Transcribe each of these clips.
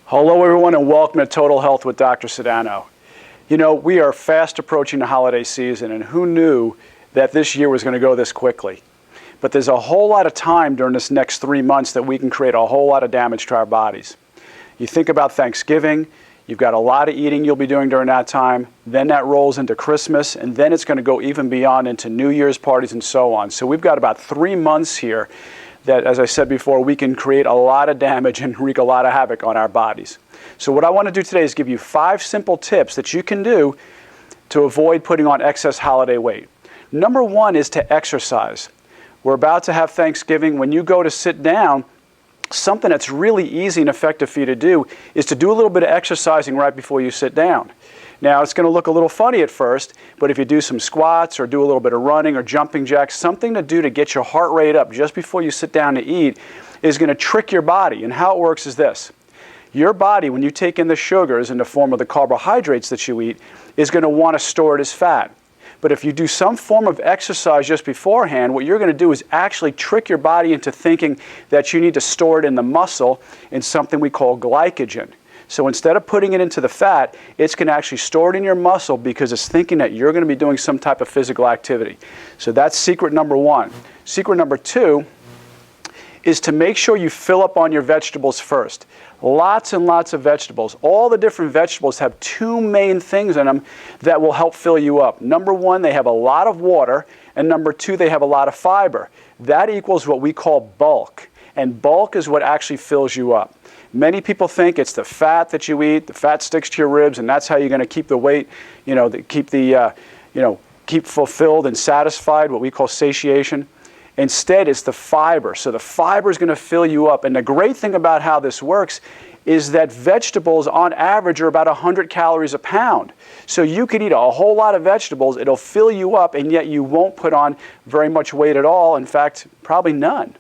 Hello everyone and welcome to Total Health with Dr. Sedano. You know, we are fast approaching the holiday season, and who knew that this year was going to go this quickly? But there's a whole lot of time during this next 3 months that we can create a whole lot of damage to our bodies. You think about Thanksgiving, you've got a lot of eating you'll be doing during that time, then that rolls into Christmas, and then it's going to go even beyond into New Year's parties and so on. So we've got about 3 months here that, as I said before, we can create a lot of damage and wreak a lot of havoc on our bodies. So what I want to do today is give you 5 simple tips that you can do to avoid putting on excess holiday weight. Number 1 is to exercise. We're about to have Thanksgiving. When you go to sit down, something that's really easy and effective for you to do is to do a little bit of exercising right before you sit down. Now, it's going to look a little funny at first, but if you do some squats or do a little bit of running or jumping jacks, something to do to get your heart rate up just before you sit down to eat is going to trick your body. And how it works is this. Your body, when you take in the sugars in the form of the carbohydrates that you eat, is going to want to store it as fat. But if you do some form of exercise just beforehand, what you're going to do is actually trick your body into thinking that you need to store it in the muscle in something we call glycogen. So instead of putting it into the fat, it's going to actually store it in your muscle because it's thinking that you're going to be doing some type of physical activity. So that's secret number 1. Secret number 2 is to make sure you fill up on your vegetables first. Lots and lots of vegetables. All the different vegetables have 2 main things in them that will help fill you up. Number 1, they have a lot of water, and number 2, they have a lot of fiber. That equals what we call bulk, and bulk is what actually fills you up. Many people think it's the fat that you eat, the fat sticks to your ribs, and that's how you're going to keep the weight, keep fulfilled and satisfied, what we call satiation. Instead, it's the fiber. So the fiber is going to fill you up. And the great thing about how this works is that vegetables, on average, are about 100 calories a pound. So you could eat a whole lot of vegetables. It'll fill you up, and yet you won't put on very much weight at all. In fact, probably none.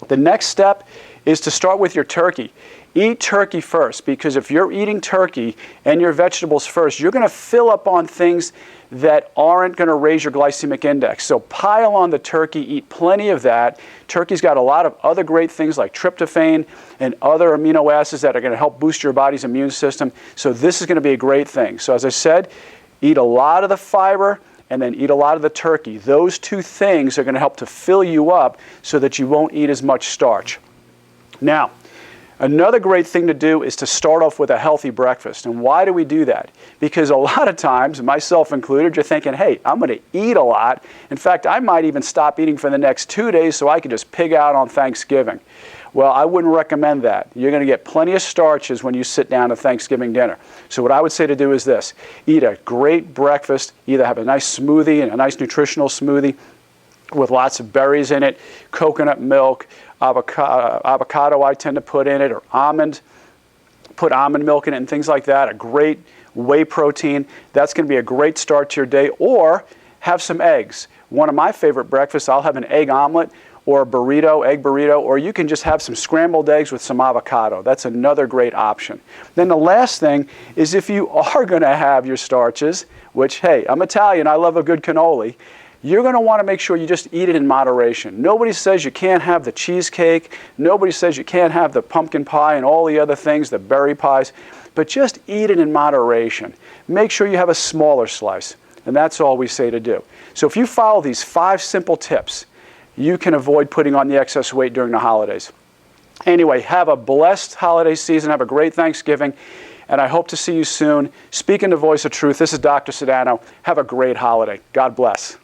The next step is to start with your turkey. Eat turkey first, because if you're eating turkey and your vegetables first, you're going to fill up on things that aren't going to raise your glycemic index. So pile on the turkey, eat plenty of that. Turkey's got a lot of other great things like tryptophan and other amino acids that are going to help boost your body's immune system. So this is going to be a great thing. So as I said, eat a lot of the fiber and then eat a lot of the turkey. Those 2 things are going to help to fill you up so that you won't eat as much starch. Now, another great thing to do is to start off with a healthy breakfast. And why do we do that? Because a lot of times, myself included, you're thinking, hey, I'm going to eat a lot. In fact, I might even stop eating for the next 2 days so I can just pig out on Thanksgiving. Well, I wouldn't recommend that. You're going to get plenty of starches when you sit down to Thanksgiving dinner. So what I would say to do is this. Eat a great breakfast. Either have a nice smoothie and a nice nutritional smoothie with lots of berries in it, coconut milk, avocado I tend to put in it, or put almond milk in it and things like that, a great whey protein. That's going to be a great start to your day. Or have some eggs. One of my favorite breakfasts, I'll have an egg omelet or a burrito, egg burrito, or you can just have some scrambled eggs with some avocado. That's another great option. Then the last thing is if you are going to have your starches, which, hey, I'm Italian, I love a good cannoli, you're going to want to make sure you just eat it in moderation. Nobody says you can't have the cheesecake. Nobody says you can't have the pumpkin pie and all the other things, the berry pies. But just eat it in moderation. Make sure you have a smaller slice. And that's all we say to do. So if you follow these 5 simple tips, you can avoid putting on the excess weight during the holidays. Anyway, have a blessed holiday season. Have a great Thanksgiving. And I hope to see you soon. Speaking the voice of truth, this is Dr. Sedano. Have a great holiday. God bless.